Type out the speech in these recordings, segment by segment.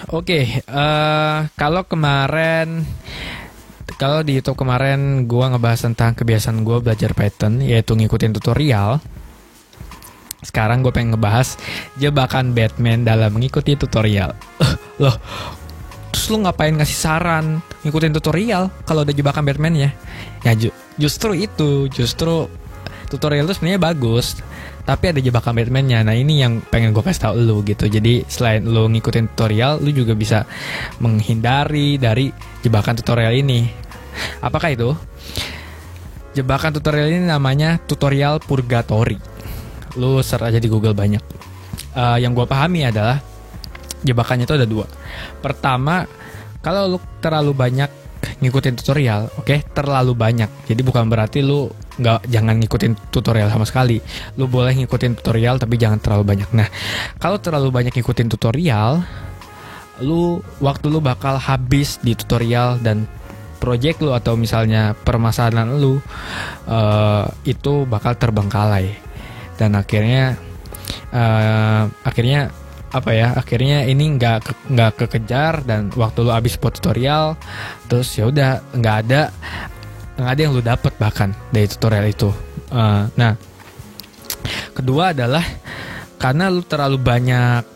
Oke, kalau di YouTube kemarin gue ngebahas tentang kebiasaan gue belajar Python, yaitu ngikutin tutorial. Sekarang gue pengen ngebahas jebakan Batman dalam mengikuti tutorial. Loh, terus lu ngapain ngasih saran ngikutin tutorial kalau ada jebakan Batman ya? Ya justru tutorial itu sebenarnya bagus, tapi ada jebakan Batman-nya. Nah ini yang pengen gue kasih tau lu gitu. Jadi selain lu ngikutin tutorial, lu juga bisa menghindari dari jebakan tutorial ini. Apakah itu? Jebakan tutorial ini namanya tutorial purgatory. Lu search aja di Google banyak. Yang gue pahami adalah jebakannya itu ada dua. Pertama, kalau lu terlalu banyak ngikutin tutorial, terlalu banyak. Jadi bukan berarti lu jangan ngikutin tutorial sama sekali. Lu boleh ngikutin tutorial tapi jangan terlalu banyak. Nah, kalau terlalu banyak ngikutin tutorial, waktu lu bakal habis di tutorial dan project lu atau misalnya permasalahan lu itu bakal terbengkalai. Dan akhirnya ini nggak kekejar dan waktu lu habis buat tutorial, terus ya udah nggak ada yang lu dapet bahkan dari tutorial itu. Nah, kedua adalah karena lu terlalu banyak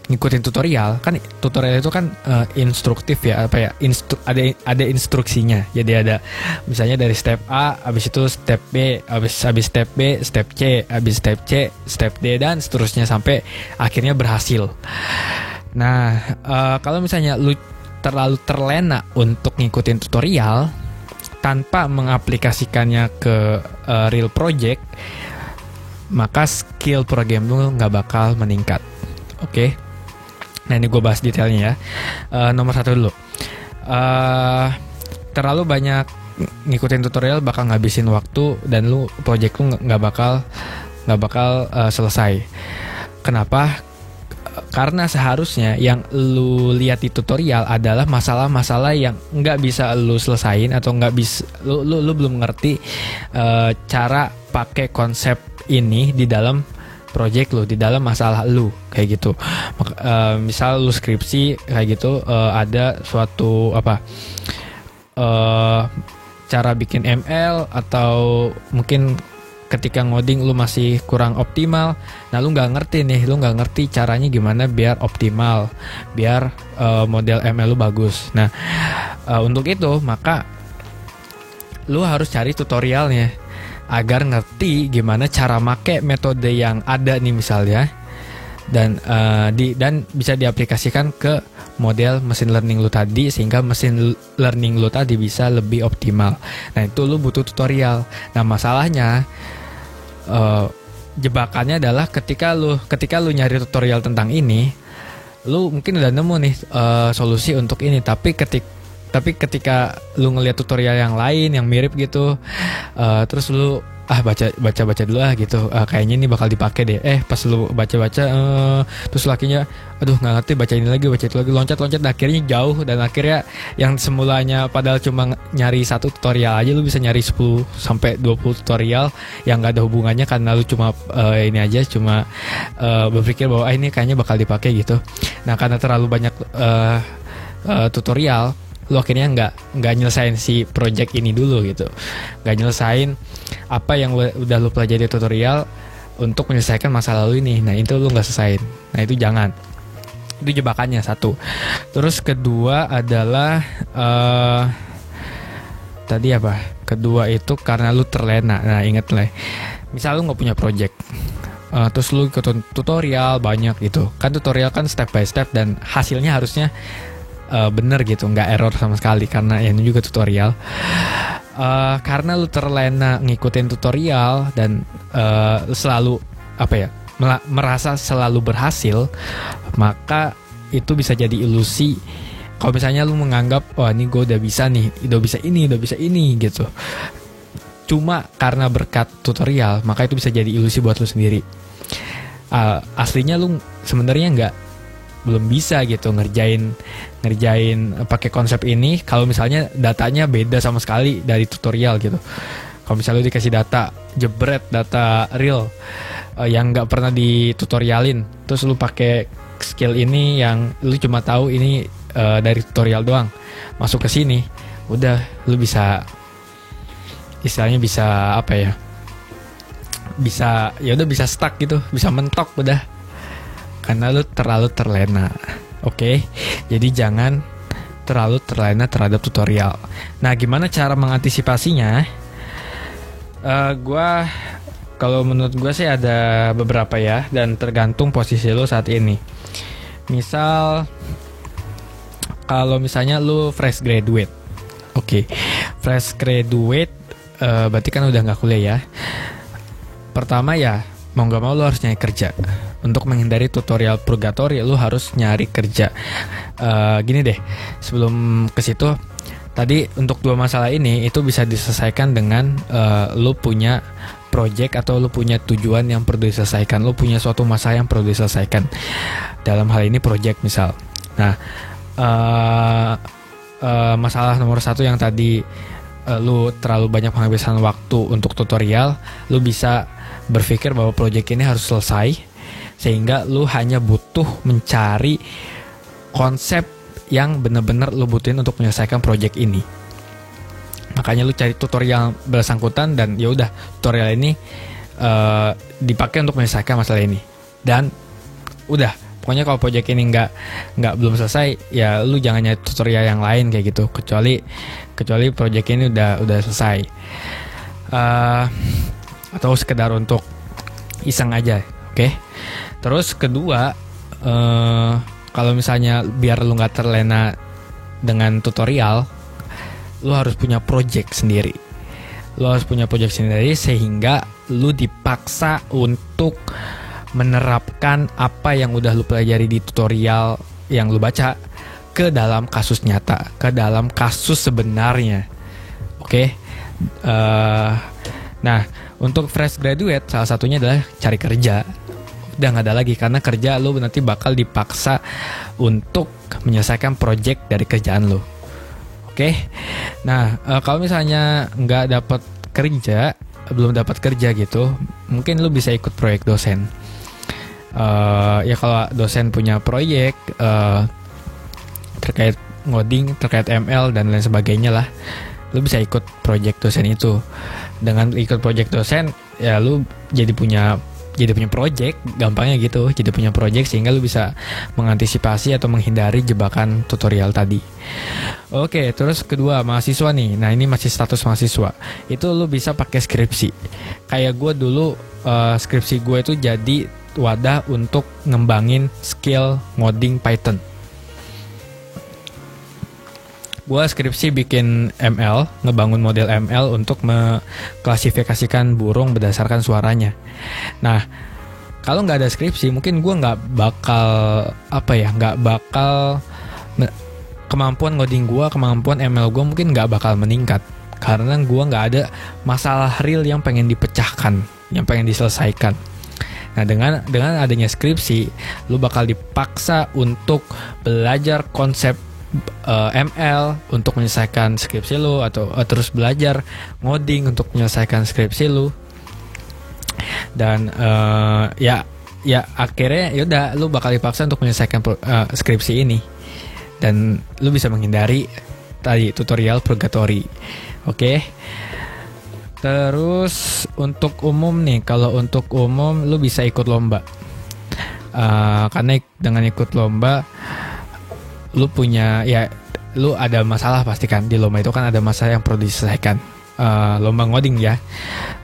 ngikutin tutorial. Kan tutorial itu kan instruktif ya, ada instruksinya. Jadi ada misalnya dari step A, habis itu step B, habis step B, step C, habis step C, step D, dan seterusnya sampai akhirnya berhasil. Nah, kalau misalnya lu terlalu terlena untuk ngikutin tutorial tanpa mengaplikasikannya ke real project, maka skill program lu nggak bakal meningkat. Oke. Nah ini gue bahas detailnya ya. Nomor satu dulu. Terlalu banyak ngikutin tutorial bakal ngabisin waktu dan project lu nggak bakal selesai. Kenapa? Karena seharusnya yang lu lihat di tutorial adalah masalah-masalah yang nggak bisa lu selesain atau nggak bisa lu belum ngerti cara pakai konsep ini di dalam project lu, di dalam masalah lu kayak gitu. Misal lu skripsi kayak gitu, ada suatu cara bikin ML atau mungkin ketika ngoding lu masih kurang optimal. Nah lu nggak ngerti caranya gimana biar optimal, biar model ML lu bagus. Nah untuk itu maka lu harus cari tutorialnya agar ngerti gimana cara make metode yang ada nih misalnya, dan bisa diaplikasikan ke model machine learning lu tadi sehingga machine learning lu tadi bisa lebih optimal. Nah itu lu butuh tutorial. Nah masalahnya jebakannya adalah ketika lu nyari tutorial tentang ini, lu mungkin udah nemu nih solusi untuk ini, tapi ketika lu ngeliat tutorial yang lain yang mirip gitu, terus lu baca dulu gitu, kayaknya ini bakal dipakai deh. Pas lu baca terus lakinya aduh nggak ngerti, baca ini lagi, baca itu lagi, loncat dan akhirnya jauh, dan akhirnya yang semulanya padahal cuma nyari satu tutorial aja lu bisa nyari 10 sampai 20 tutorial yang nggak ada hubungannya karena lu cuma berpikir bahwa ini kayaknya bakal dipakai gitu. Nah karena terlalu banyak tutorial, lu akhirnya nggak nyelesain si project ini dulu gitu, nggak nyelesain apa yang udah lu pelajari tutorial untuk menyelesaikan masalah lu ini. Nah itu lu nggak selesain. Nah itu jangan. Itu jebakannya satu. Terus kedua adalah tadi apa? Kedua itu karena lu terlena. Nah inget lah, misal lu nggak punya project, terus lu ikut tutorial banyak gitu kan. Tutorial kan step by step dan hasilnya harusnya bener gitu, nggak error sama sekali karena ini juga tutorial. Karena lu terlena ngikutin tutorial dan selalu merasa selalu berhasil, maka itu bisa jadi ilusi. Kalau misalnya lu menganggap ini gue udah bisa ini gitu, cuma karena berkat tutorial, maka itu bisa jadi ilusi buat lu sendiri. Aslinya lu sebenarnya belum bisa gitu ngerjain pakai konsep ini kalau misalnya datanya beda sama sekali dari tutorial gitu. Kalau misalnya lu dikasih data jebret, data real yang nggak pernah ditutorialin, terus lu pakai skill ini yang lu cuma tahu ini dari tutorial doang, masuk ke sini udah lu bisa istilahnya bisa apa ya, bisa ya udah bisa stuck gitu, bisa mentok udah karena lu terlalu terlena. Oke, jadi jangan terlalu terlena terhadap tutorial. Nah, gimana cara mengantisipasinya? Kalau menurut gue sih ada beberapa ya, dan tergantung posisi lu saat ini. Misal kalau misalnya lu fresh graduate, oke, fresh graduate berarti kan udah nggak kuliah ya. Pertama ya mau nggak mau lu harus nyari kerja. Untuk menghindari tutorial purgatory, lu harus nyari kerja. Gini deh, sebelum ke situ, tadi untuk dua masalah ini itu bisa diselesaikan dengan lu punya project atau lu punya tujuan yang perlu diselesaikan. Lu punya suatu masalah yang perlu diselesaikan. Dalam hal ini project misal. Nah, masalah nomor satu yang tadi lu terlalu banyak penghabisan waktu untuk tutorial, lu bisa berpikir bahwa project ini harus selesai, sehingga lu hanya butuh mencari konsep yang benar-benar lu butuhin untuk menyelesaikan project ini. Makanya lu cari tutorial bersangkutan dan ya udah tutorial ini dipakai untuk menyelesaikan masalah ini. Dan udah, pokoknya kalau project ini nggak belum selesai, ya lu jangan nyari tutorial yang lain kayak gitu, kecuali project ini udah selesai. Atau sekedar untuk iseng aja, oke? Terus kedua, kalau misalnya biar lu nggak terlena dengan tutorial, lu harus punya project sendiri. Sehingga lu dipaksa untuk menerapkan apa yang udah lu pelajari di tutorial yang lu baca ke dalam kasus nyata, ke dalam kasus sebenarnya. Oke? Nah, untuk fresh graduate salah satunya adalah cari kerja. Udah nggak ada lagi, karena kerja lu nanti bakal dipaksa untuk menyelesaikan project dari kerjaan lu. Oke? Nah, kalau misalnya belum dapat kerja gitu, mungkin lu bisa ikut proyek dosen. Ya kalau dosen punya proyek terkait ngoding, terkait ML dan lain sebagainya lah, lu bisa ikut proyek dosen itu. Dengan ikut proyek dosen, ya lu jadi punya project, gampangnya gitu, jadi punya project sehingga lu bisa mengantisipasi atau menghindari jebakan tutorial tadi. Oke, terus kedua, mahasiswa nih. Nah, ini masih status mahasiswa. Itu lu bisa pakai skripsi. Kayak gue dulu, skripsi gue itu jadi wadah untuk ngembangin skill ngoding Python. Gue skripsi bikin ML, ngebangun model ML untuk mengklasifikasikan burung berdasarkan suaranya. Nah, kalau nggak ada skripsi, mungkin gue nggak bakal kemampuan ngoding gue, kemampuan ML gue mungkin nggak bakal meningkat, karena gue nggak ada masalah real yang pengen dipecahkan, yang pengen diselesaikan. Nah, dengan adanya skripsi, lu bakal dipaksa untuk belajar konsep ML untuk menyelesaikan skripsi lu, atau terus belajar ngoding untuk menyelesaikan skripsi lu. Dan ya akhirnya yaudah lu bakal dipaksa untuk menyelesaikan skripsi ini, dan lu bisa menghindari tadi tutorial purgatory. Oke. Terus untuk umum nih, kalau untuk umum lu bisa ikut lomba. Karena dengan ikut lomba lu ada masalah pasti kan. Di lomba itu kan ada masalah yang perlu diselesaikan. Lomba ngoding ya,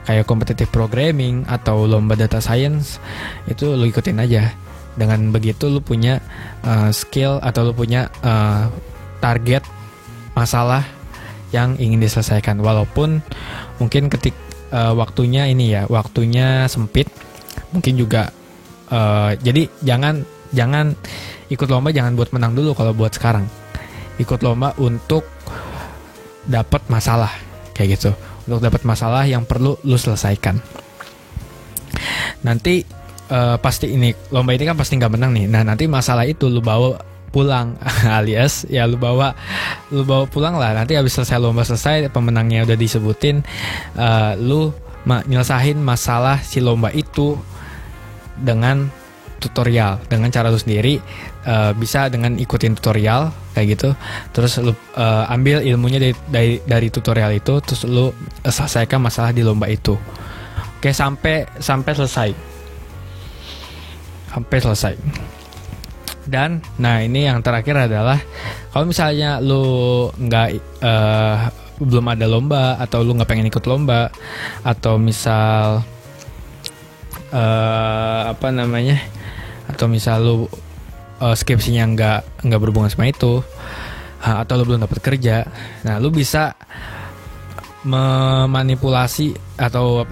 kayak competitive programming atau lomba data science, itu lu ikutin aja. Dengan begitu lu punya skill atau lu punya target masalah yang ingin diselesaikan, walaupun mungkin waktunya sempit, mungkin juga jadi jangan ikut lomba, jangan buat menang dulu. Kalau buat sekarang, ikut lomba untuk dapat masalah kayak gitu, untuk dapat masalah yang perlu lu selesaikan. Nanti pasti lomba ini kan pasti nggak menang nih. Nah, nanti masalah itu lu bawa pulang alias ya lu bawa pulang lah. Nanti habis lomba selesai, pemenangnya udah disebutin, lu nyelesain masalah si lomba itu dengan tutorial dengan cara lu sendiri. Bisa dengan ikutin tutorial kayak gitu, terus lu ambil ilmunya dari tutorial itu, terus lu selesaikan masalah di lomba itu. Oke, sampai selesai. Dan nah ini yang terakhir adalah kalau misalnya lu nggak belum ada lomba, atau lu nggak pengen ikut lomba, atau misal atau misal lu skripsinya nggak berhubungan sama itu, atau lu belum dapat kerja, nah lu bisa memanipulasi atau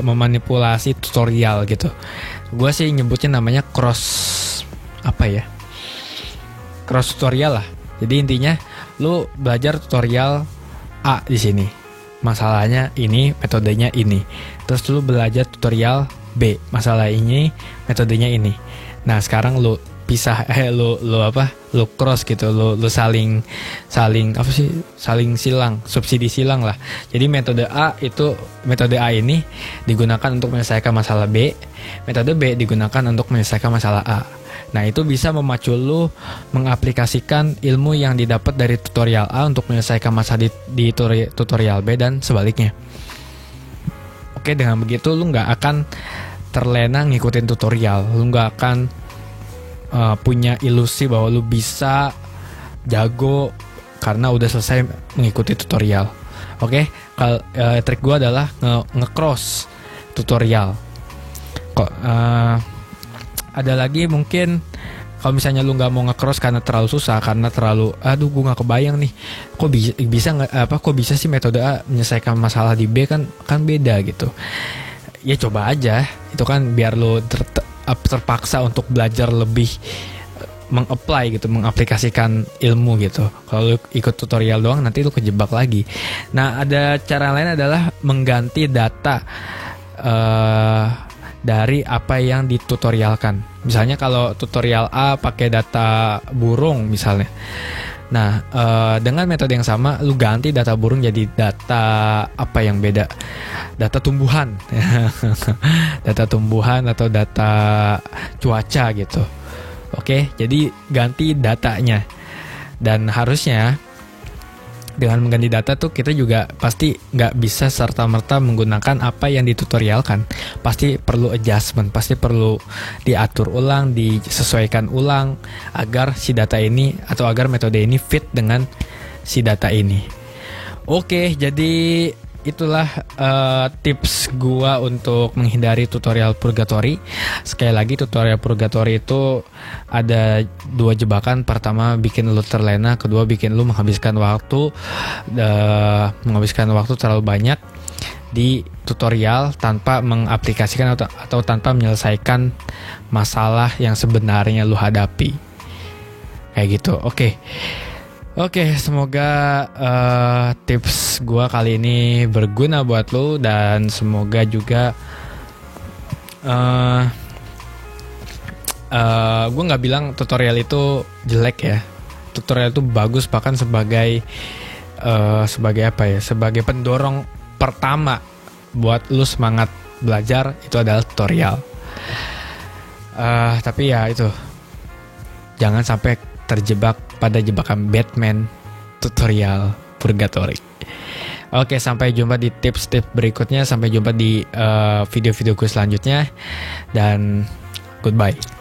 memanipulasi tutorial gitu. Gue sih nyebutnya namanya cross tutorial lah. Jadi intinya lu belajar tutorial A di sini, masalahnya ini, metodenya ini. Terus lu belajar tutorial B, masalah ini, metodenya ini. Nah sekarang lu pisah, lu cross gitu, lu saling subsidi silang lah. Jadi metode A ini digunakan untuk menyelesaikan masalah B, metode B digunakan untuk menyelesaikan masalah A. Nah itu bisa memacu lu mengaplikasikan ilmu yang didapat dari tutorial A untuk menyelesaikan masalah di tutorial B, dan sebaliknya. Oke, dengan begitu lu nggak akan terlena ngikutin tutorial, lu nggak akan punya ilusi bahwa lu bisa jago karena udah selesai mengikuti tutorial. Oke, trik gue adalah nge-cross tutorial. Ada lagi mungkin kalau misalnya lu nggak mau nge-cross karena terlalu susah, karena terlalu gue nggak kebayang nih, kok bisa sih metode A menyelesaikan masalah di B, kan beda gitu. Ya coba aja, itu kan biar lu terpaksa untuk belajar lebih mengaplikasikan ilmu gitu. Kalau lu ikut tutorial doang nanti lu kejebak lagi. Nah ada cara lain adalah mengganti data dari apa yang ditutorialkan. Misalnya kalau tutorial A pakai data burung misalnya, nah dengan metode yang sama lu ganti data burung jadi data apa yang beda, data tumbuhan data tumbuhan atau data cuaca gitu. Oke, jadi ganti datanya. Dan harusnya dengan mengganti data tuh kita juga pasti nggak bisa serta-merta menggunakan apa yang ditutorialkan. Pasti perlu adjustment, pasti perlu diatur ulang, disesuaikan ulang agar si data ini atau agar metode ini fit dengan si data ini. Oke, jadi itulah tips gua untuk menghindari tutorial purgatory. Sekali lagi, tutorial purgatory itu ada 2 jebakan. Pertama bikin lu terlena, kedua bikin lu menghabiskan waktu terlalu banyak di tutorial tanpa mengaplikasikan atau tanpa menyelesaikan masalah yang sebenarnya lu hadapi. Kayak gitu. Oke, semoga tips gue kali ini berguna buat lo, dan semoga juga gue nggak bilang tutorial itu jelek ya. Tutorial itu bagus, bahkan sebagai sebagai pendorong pertama buat lo semangat belajar itu adalah tutorial. Tapi ya itu, jangan sampai terjebak pada jebakan Batman tutorial purgatory. Oke, sampai jumpa di tips-tips berikutnya. Sampai jumpa di video-videoku selanjutnya. Dan goodbye.